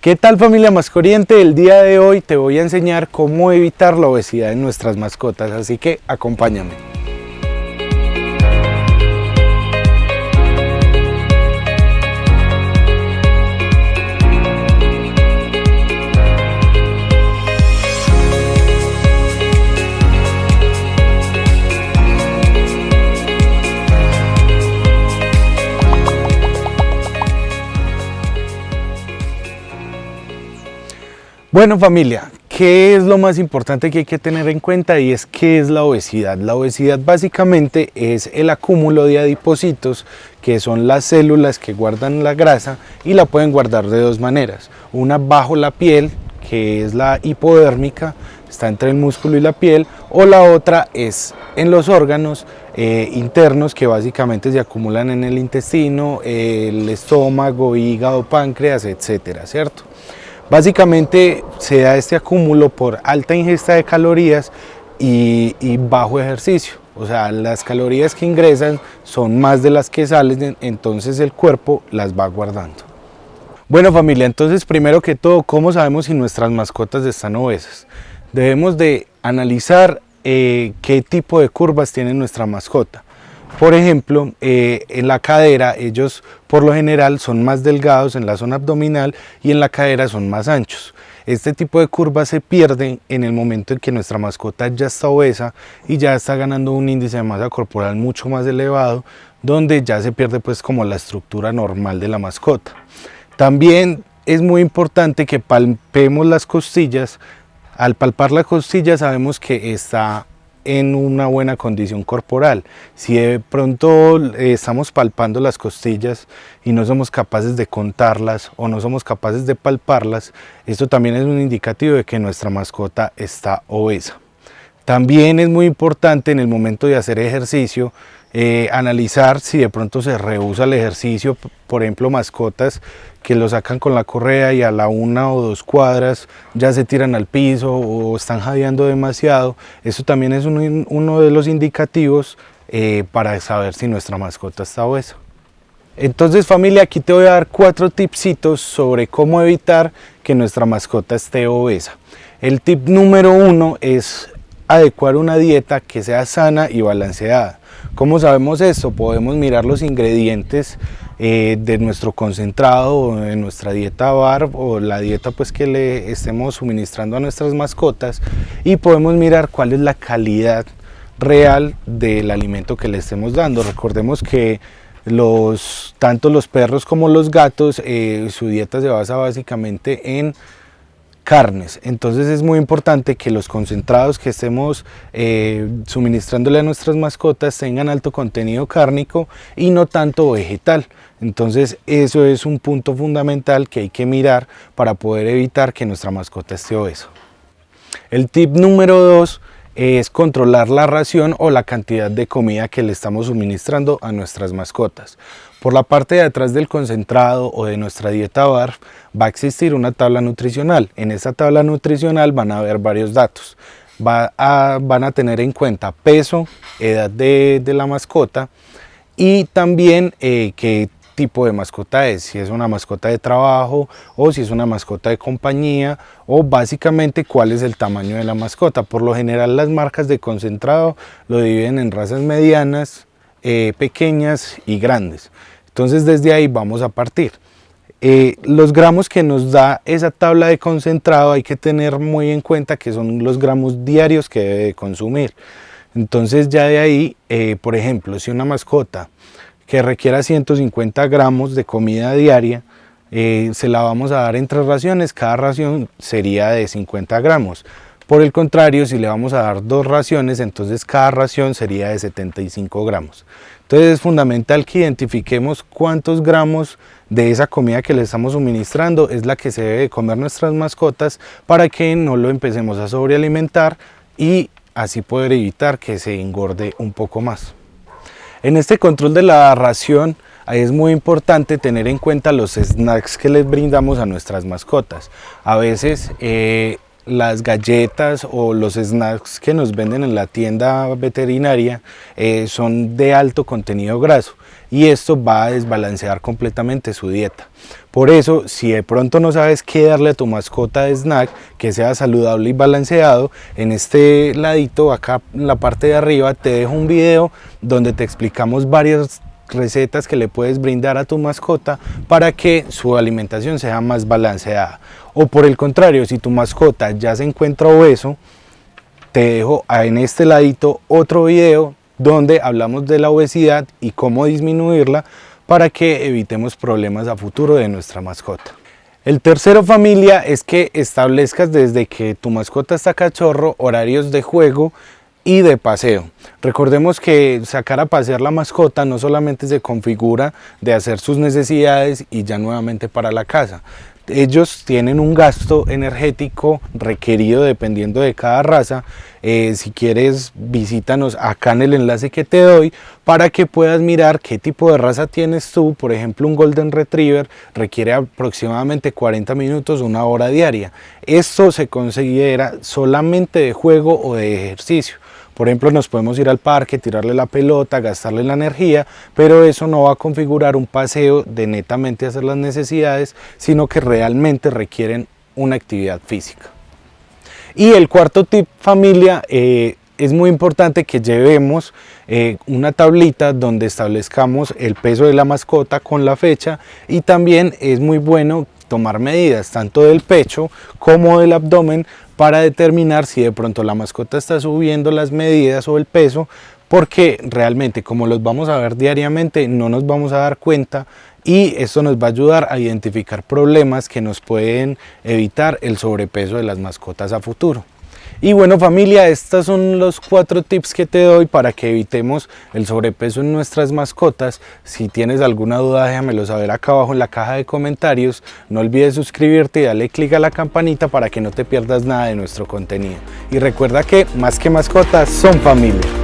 ¿Qué tal, familia Mascoriente? El día de hoy te voy a enseñar cómo evitar la obesidad en nuestras mascotas, así que acompáñame. Bueno, familia, ¿qué es lo más importante que hay que tener en cuenta? Y es ¿qué es la obesidad? La obesidad básicamente es el acúmulo de adipocitos, que son las células que guardan la grasa y la pueden guardar de dos maneras. Una bajo la piel, que es la hipodérmica, está entre el músculo y la piel, o la otra es en los órganos internos, que básicamente se acumulan en el intestino, el estómago, hígado, páncreas, etcétera, ¿cierto? Básicamente se da este acúmulo por alta ingesta de calorías y bajo ejercicio. O sea, las calorías que ingresan son más de las que salen, entonces el cuerpo las va guardando. Bueno, familia, entonces primero que todo, ¿cómo sabemos si nuestras mascotas están obesas? Debemos de analizar qué tipo de curvas tiene nuestra mascota. Por ejemplo, en la cadera ellos por lo general son más delgados en la zona abdominal y en la cadera son más anchos. Este tipo de curvas se pierden en el momento en que nuestra mascota ya está obesa y ya está ganando un índice de masa corporal mucho más elevado, donde ya se pierde pues como la estructura normal de la mascota. También es muy importante que palpemos las costillas. Al palpar la costilla sabemos que está en una buena condición corporal. Si de pronto estamos palpando las costillas y no somos capaces de contarlas o no somos capaces de palparlas, esto también es un indicativo de que nuestra mascota está obesa. También es muy importante en el momento de hacer ejercicio analizar si de pronto se rehúsa el ejercicio, por ejemplo mascotas que lo sacan con la correa y a la 1 o 2 cuadras ya se tiran al piso o están jadeando demasiado. Eso también es uno de los indicativos para saber si nuestra mascota está obesa. Entonces, familia, aquí te voy a dar 4 tipsitos sobre cómo evitar que nuestra mascota esté obesa. El tip número 1 es adecuar una dieta que sea sana y balanceada. ¿Cómo sabemos esto? Podemos mirar los ingredientes de nuestro concentrado o de nuestra dieta bar o la dieta pues que le estemos suministrando a nuestras mascotas y podemos mirar cuál es la calidad real del alimento que le estemos dando. Recordemos que tanto los perros como los gatos su dieta se basa básicamente en carnes, entonces es muy importante que los concentrados que estemos suministrándole a nuestras mascotas tengan alto contenido cárnico y no tanto vegetal. Entonces eso es un punto fundamental que hay que mirar para poder evitar que nuestra mascota esté obesa. El tip número 2 es controlar la ración o la cantidad de comida que le estamos suministrando a nuestras mascotas. Por la parte de atrás del concentrado o de nuestra dieta bar va a existir una tabla nutricional. En esta tabla nutricional van a haber varios datos. Van a tener en cuenta peso, edad de la mascota y también qué tipo de mascota es, si es una mascota de trabajo o si es una mascota de compañía o básicamente cuál es el tamaño de la mascota. Por lo general las marcas de concentrado lo dividen en razas medianas, pequeñas y grandes. Entonces desde ahí vamos a partir. Los gramos que nos da esa tabla de concentrado hay que tener muy en cuenta que son los gramos diarios que debe de consumir. Entonces ya de ahí, por ejemplo, si una mascota que requiera 150 gramos de comida diaria, se la vamos a dar en 3 raciones, cada ración sería de 50 gramos. Por el contrario, si le vamos a dar 2 raciones, entonces cada ración sería de 75 gramos. Entonces es fundamental que identifiquemos cuántos gramos de esa comida que le estamos suministrando es la que se debe comer nuestras mascotas para que no lo empecemos a sobrealimentar y así poder evitar que se engorde un poco más. En este control de la ración es muy importante tener en cuenta los snacks que les brindamos a nuestras mascotas. A veces las galletas o los snacks que nos venden en la tienda veterinaria son de alto contenido graso y esto va a desbalancear completamente su dieta. Por eso, si de pronto no sabes qué darle a tu mascota de snack que sea saludable y balanceado, en este ladito, acá en la parte de arriba, te dejo un video donde te explicamos varias recetas que le puedes brindar a tu mascota para que su alimentación sea más balanceada. O por el contrario, si tu mascota ya se encuentra obeso, te dejo en este ladito otro video donde hablamos de la obesidad y cómo disminuirla para que evitemos problemas a futuro de nuestra mascota. El tercero, familia, es que establezcas desde que tu mascota está cachorro horarios de juego y de paseo. Recordemos que sacar a pasear la mascota no solamente se configura de hacer sus necesidades y ya nuevamente para la casa. Ellos tienen un gasto energético requerido dependiendo de cada raza. Si quieres, visítanos acá en el enlace que te doy para que puedas mirar qué tipo de raza tienes tú. Por ejemplo, un Golden Retriever requiere aproximadamente 40 minutos, una hora diaria. Esto se considera solamente de juego o de ejercicio. Por ejemplo, nos podemos ir al parque, tirarle la pelota, gastarle la energía, pero eso no va a configurar un paseo de netamente hacer las necesidades, sino que realmente requieren una actividad física. Y el cuarto tip, familia, es muy importante que llevemos una tablita donde establezcamos el peso de la mascota con la fecha, y también es muy bueno tomar medidas tanto del pecho como del abdomen para determinar si de pronto la mascota está subiendo las medidas o el peso, porque realmente como los vamos a ver diariamente no nos vamos a dar cuenta, y esto nos va a ayudar a identificar problemas que nos pueden evitar el sobrepeso de las mascotas a futuro. Y bueno, familia, estos son los 4 tips que te doy para que evitemos el sobrepeso en nuestras mascotas. Si tienes alguna duda, déjamelo saber acá abajo en la caja de comentarios. No olvides suscribirte y darle clic a la campanita para que no te pierdas nada de nuestro contenido. Y recuerda que más que mascotas son familia.